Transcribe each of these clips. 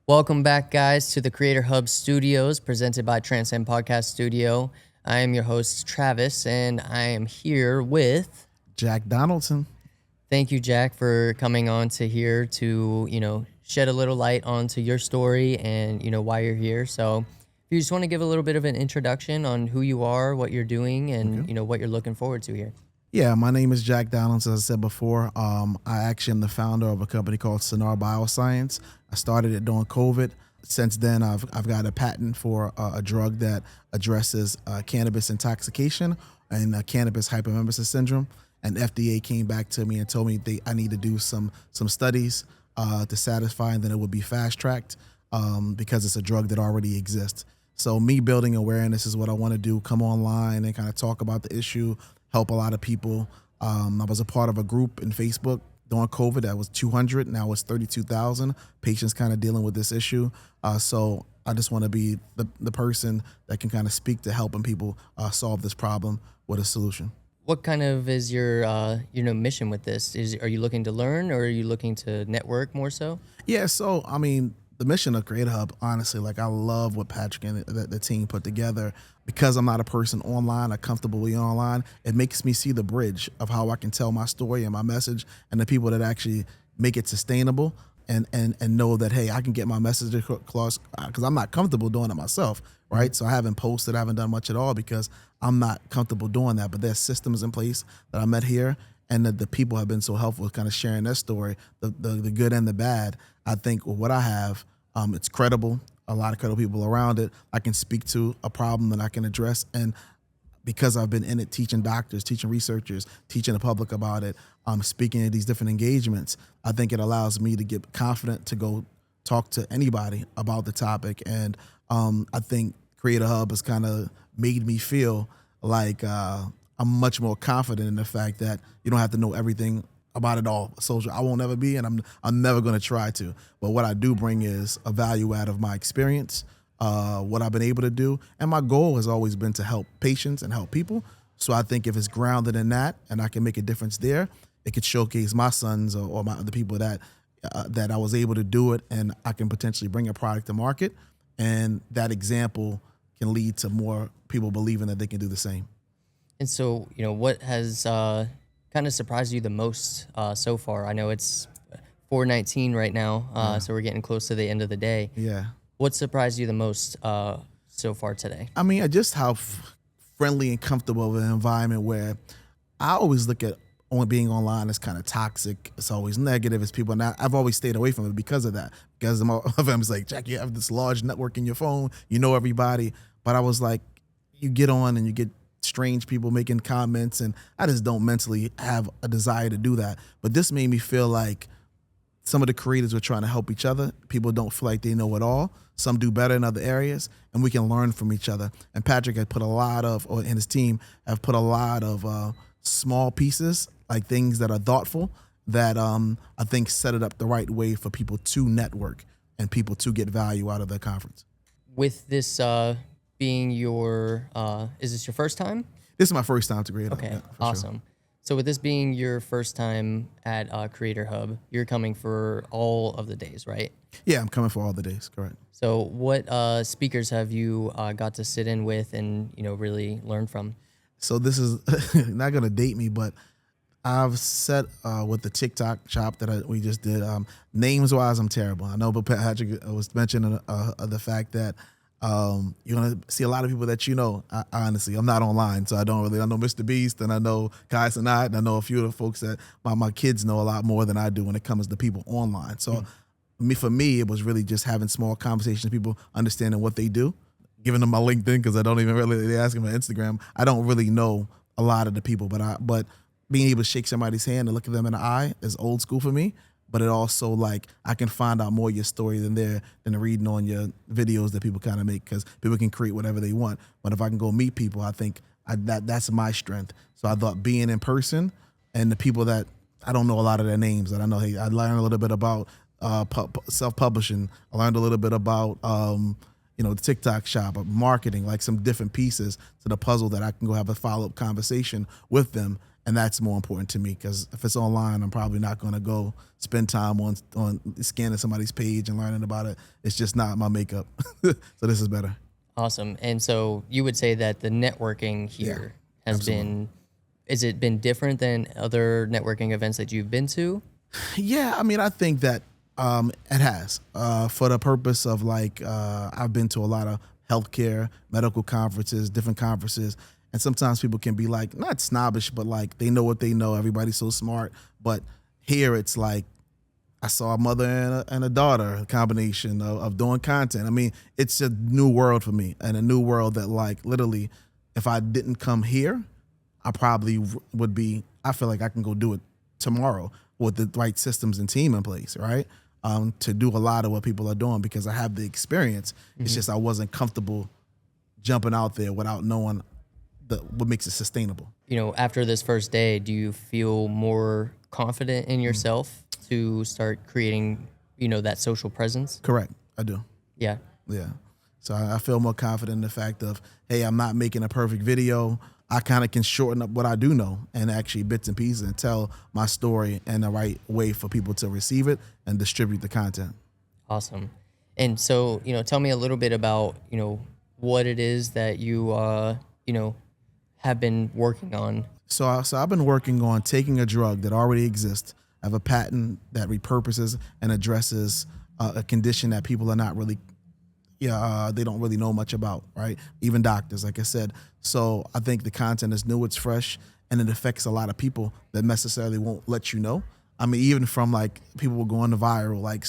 Welcome back, guys, to the Creator Hub Studios presented by Transcend Podcast Studio. I am your host, Travis, and I am here with Jack Donaldson. Thank you, Jack, for coming on to here to, shed a little light onto your story and, why you're here. So if you just want to give a little bit of an introduction on who you are, what you're doing, and, what you're looking forward to here. Yeah, my name is Jack Donaldson, as I said before. I actually am the founder of a company called Sanare Bioscience. I started it during COVID. Since then, I've got a patent for a drug that addresses cannabis intoxication and cannabis hyperemesis syndrome. And FDA came back to me and told me I need to do some studies to satisfy, and then it would be fast-tracked because it's a drug that already exists. So me building awareness is what I want to do, come online and kind of talk about the issue, help a lot of people. I was a part of a group in Facebook during COVID that was 200, now it's 32,000 patients kind of dealing with this issue. So I just want to be the person that can kind of speak to helping people solve this problem with a solution. What kind of is your mission with this? Are you looking to learn, or are you looking to network more so? Yeah, so I mean, the mission of Creator Hub, honestly, like I love what Patrick and the team put together. Because I'm not a person online, I'm comfortable being online, it makes me see the bridge of how I can tell my story and my message, and the people that actually make it sustainable and know that, hey, I can get my message across because I'm not comfortable doing it myself, right? So I haven't posted, I haven't done much at all because I'm not comfortable doing that. But there's systems in place that I met here, and the people have been so helpful with kind of sharing their story, the good and the bad. I think with what I have, it's credible. A lot of credible people around it. I can speak to a problem that I can address, and because I've been in it, teaching doctors, teaching researchers, teaching the public about it, speaking at these different engagements, I think it allows me to get confident to go talk to anybody about the topic. And I think Creator Hub has kind of made me feel like I'm much more confident in the fact that you don't have to know everything about it all. Social, I won't ever be, and I'm never going to try to. But what I do bring is a value add of my experience, what I've been able to do, and my goal has always been to help patients and help people. So I think if it's grounded in that, and I can make a difference there, it could showcase my sons or the people that I was able to do it, and I can potentially bring a product to market, and that example can lead to more people believing that they can do the same. And so, what has kind of surprised you the most so far? I know it's 4:19 right now, so we're getting close to the end of the day. Yeah. What surprised you the most so far today? I mean, just how friendly and comfortable of an environment where I always look at being online as kind of toxic. It's always negative. It's people. And I've always stayed away from it because of that. Because of them, it's like, Jack, you have this large network in your phone. You know everybody. But I was like, you get on and you get strange people making comments, and I just don't mentally have a desire to do that. But this made me feel like some of the creators were trying to help each other. People don't feel like they know it all. Some do better in other areas, and we can learn from each other. And Patrick had put and his team have put a lot of small pieces, like things that are thoughtful, that I think set it up the right way for people to network and people to get value out of the conference. With this being is this your first time? This is my first time to Creator Hub. Okay, Yeah, awesome. Sure. So with this being your first time at Creator Hub, you're coming for all of the days, right? Yeah, I'm coming for all the days, correct. So what speakers have you got to sit in with and, really learn from? So this is not going to date me, but I've set with the TikTok shop that we just did. Names-wise, I'm terrible. I know, but Patrick was mentioning the fact that you're going to see a lot of people that honestly, I'm not online, so I know Mr. Beast, and I know Kai Sanat, and I know a few of the folks that my kids know a lot more than I do when it comes to people online. So for me, it was really just having small conversations, people understanding what they do, giving them my LinkedIn, because I don't even really, they ask me my Instagram. I don't really know a lot of the people, but being able to shake somebody's hand and look at them in the eye is old school for me. But it also, like, I can find out more of your story than reading on your videos that people kind of make, because people can create whatever they want. But if I can go meet people, I think that's my strength. So I thought being in person, and the people that I don't know a lot of their names, and I know, hey, I learned a little bit about self-publishing. I learned a little bit about the TikTok shop, marketing, like some different pieces to the puzzle that I can go have a follow-up conversation with them And that's more important to me, because if it's online, I'm probably not going to go spend time on scanning somebody's page and learning about it. It's just not my makeup. So this is better. Awesome. And so you would say that the networking here has absolutely. has it been different than other networking events that you've been to? Yeah, I mean, I think that it has, for the purpose of like, I've been to a lot of healthcare, medical conferences, different conferences, and sometimes people can be like, not snobbish, but like they know what they know. Everybody's so smart. But here it's like, I saw a mother and a daughter, a combination of doing content. I mean, it's a new world for me, and a new world that, like, literally, if I didn't come here, I probably would be, I feel like I can go do it tomorrow with the right systems and team in place, right? To do a lot of what people are doing, because I have the experience. It's just I wasn't comfortable jumping out there without knowing what makes it sustainable. You know, after this first day, do you feel more confident in yourself to start creating, you know, that social presence? Correct, I do. Yeah. Yeah. So I feel more confident in the fact of, hey, I'm not making a perfect video. I kind of can shorten up what I do know and actually bits and pieces and tell my story in the right way for people to receive it and distribute the content. Awesome. And so, you know, tell me a little bit about, you know, what it is that you, you know, have been working on. So I've been working on taking a drug that already exists. I have a patent that repurposes and addresses a condition that people are not really, they don't really know much about, right? Even doctors, like I said. So I think the content is new, it's fresh, and it affects a lot of people that necessarily won't let you know. I mean, even from like people were going to viral, like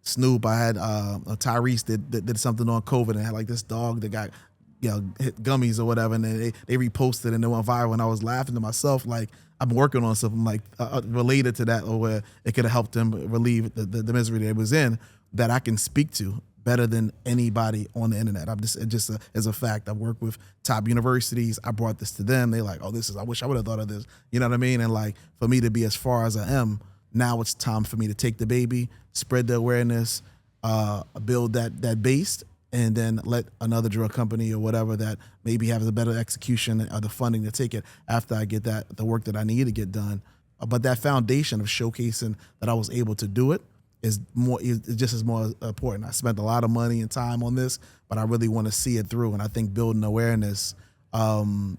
Snoop. I had Tyrese did something on COVID and had like this dog that got hit gummies or whatever, and then they reposted and it went viral. And I was laughing to myself, like I've been working on something like related to that, or where it could have helped them relieve the misery they was in, that I can speak to better than anybody on the internet. As a fact, I work with top universities. I brought this to them. They like, oh, I wish I would have thought of this. You know what I mean? And like, for me to be as far as I am, now it's time for me to take the baby, spread the awareness, build that base, and then let another drug company or whatever that maybe has a better execution or the funding to take it after I get the work that I need to get done. But that foundation of showcasing that I was able to do it is just as more important. I spent a lot of money and time on this, but I really want to see it through. And I think building awareness can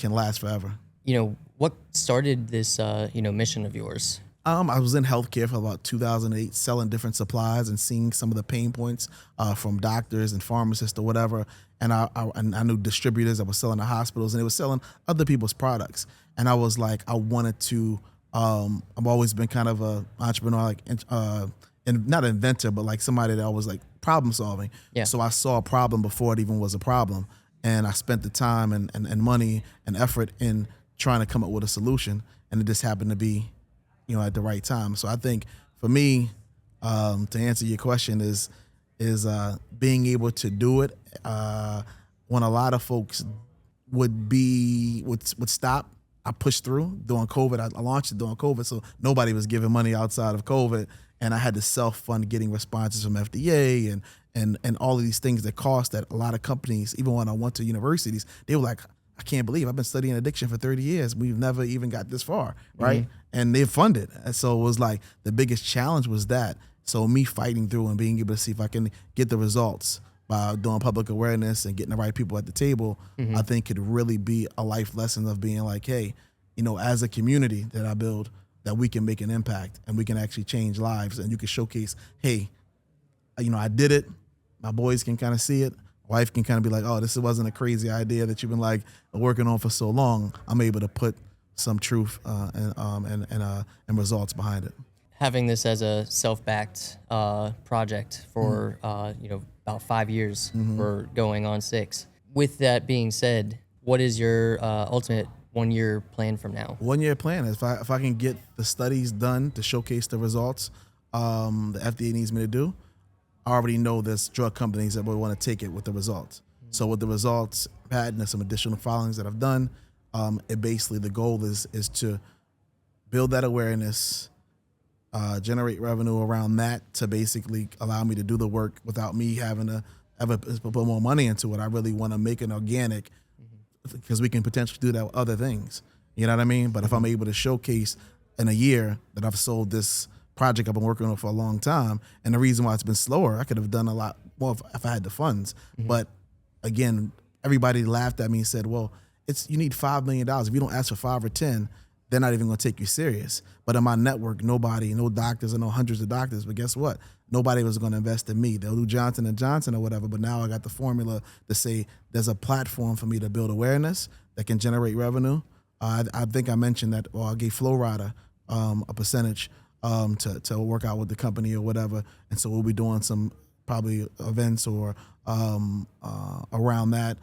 last forever. You know, what started this, mission of yours? I was in healthcare for about 2008, selling different supplies and seeing some of the pain points from doctors and pharmacists or whatever. And I knew distributors that were selling to hospitals, and they were selling other people's products. And I was like, I wanted to. I've always been kind of a entrepreneur, like, and not an inventor, but like somebody that was like problem solving. Yeah. So I saw a problem before it even was a problem, and I spent the time and money and effort in trying to come up with a solution, and it just happened to be, at the right time. So I think for me, to answer your question, is being able to do it when a lot of folks would stop. I pushed through during COVID. I launched it during COVID, so nobody was giving money outside of COVID, and I had to self-fund getting responses from FDA and all of these things that cost that a lot of companies, even when I went to universities, they were like, I can't believe I've been studying addiction for 30 years. We've never even got this far, right? Mm-hmm. And they funded. And so it was like the biggest challenge was that. So me fighting through and being able to see if I can get the results by doing public awareness and getting the right people at the table, I think could really be a life lesson of being like, hey, as a community that I build, that we can make an impact and we can actually change lives, and you can showcase, hey, I did it. My boys can kind of see it. Wife can kind of be like, oh, this wasn't a crazy idea that you've been like working on for so long. I'm able to put some truth and results behind it. Having this as a self-backed project for about 5 years, or going on 6. With that being said, what is your ultimate 1-year plan from now? 1-year plan is if I can get the studies done to showcase the results the FDA needs me to do. I already know there's drug companies that would want to take it with the results. So with the results, patent, and some additional filings that I've done, the goal is to build that awareness, generate revenue around that to basically allow me to do the work without me having to ever put more money into it. I really want to make it organic, because we can potentially do that with other things. You know what I mean? But if I'm able to showcase in a year that I've sold this project I've been working on for a long time, and the reason why it's been slower, I could have done a lot more if I had the funds. But again, everybody laughed at me and said, well, you need $5 million. If you don't ask for 5 or 10, they're not even going to take you serious. But in my network, no doctors, I know hundreds of doctors, but guess what? Nobody was going to invest in me. They'll do Johnson & Johnson or whatever, but now I got the formula to say there's a platform for me to build awareness that can generate revenue. I think I mentioned that, I gave Flow Rider a percentage to work out with the company or whatever. And so we'll be doing some probably events or around that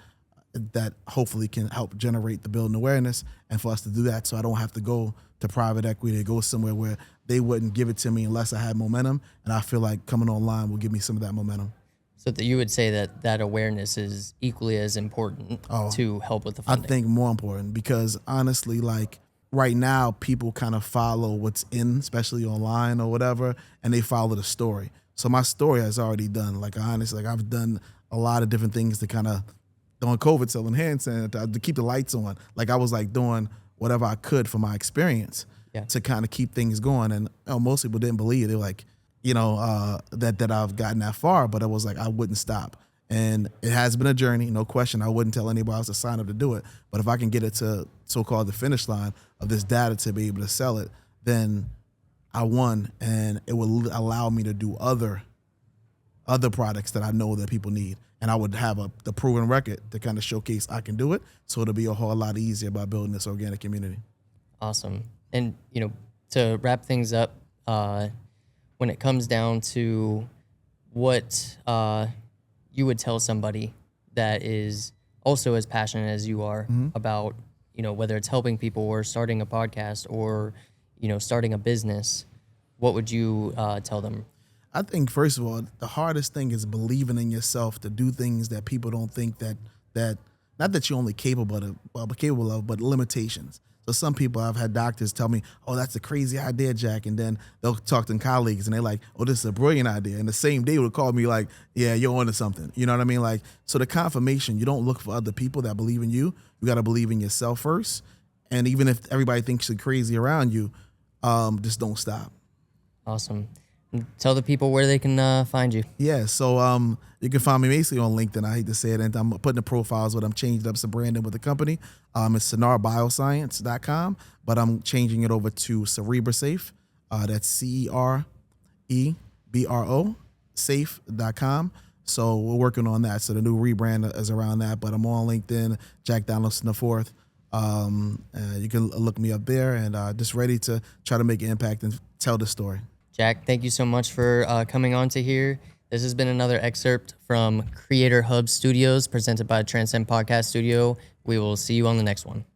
hopefully can help generate the building awareness, and for us to do that so I don't have to go to private equity, to go somewhere where they wouldn't give it to me unless I had momentum. And I feel like coming online will give me some of that momentum. So that you would say that awareness is equally as important to help with the funding? I think more important, because honestly, like right now, people kind of follow what's in, especially online or whatever, and they follow the story. So my story has already done. Like honestly, like I've done a lot of different things to kind of, during COVID, selling hand sanitizer to keep the lights on. Like I was like doing whatever I could for my experience to kind of keep things going. And most people didn't believe. They were like, that I've gotten that far, but it was like I wouldn't stop. And it has been a journey, no question. I wouldn't tell anybody else to sign up to do it. But if I can get it to so-called the finish line of this data to be able to sell it, then I won, and it will allow me to do other products that I know that people need. And I would have the proven record to kind of showcase I can do it. So it'll be a whole lot easier by building this organic community. Awesome. And, to wrap things up, when it comes down to what you would tell somebody that is also as passionate as you are about, whether it's helping people or starting a podcast or, starting a business, what would you tell them? I think, first of all, the hardest thing is believing in yourself to do things that people don't think that not that you're only capable of, but limitations. So some people, I've had doctors tell me, oh, that's a crazy idea, Jack. And then they'll talk to colleagues and they're like, oh, this is a brilliant idea. And the same day would call me like, yeah, you're onto something. You know what I mean? Like, so the confirmation, you don't look for other people that believe in you. You got to believe in yourself first. And even if everybody thinks you're crazy around you, just don't stop. Awesome. Tell the people where they can find you. Yeah, so you can find me basically on LinkedIn. I hate to say it, and I'm putting the profiles, but I'm changing up some branding with the company. It's Sanare Bioscience.com, but I'm changing it over to CerebraSafe. That's CEREBRO, safe.com. So we're working on that. So the new rebrand is around that, but I'm on LinkedIn, Jack Donaldson IV. You can look me up there, and just ready to try to make an impact and tell the story. Jack, thank you so much for coming on to here. This has been another excerpt from Creator Hub Studios presented by Transcend Podcast Studio. We will see you on the next one.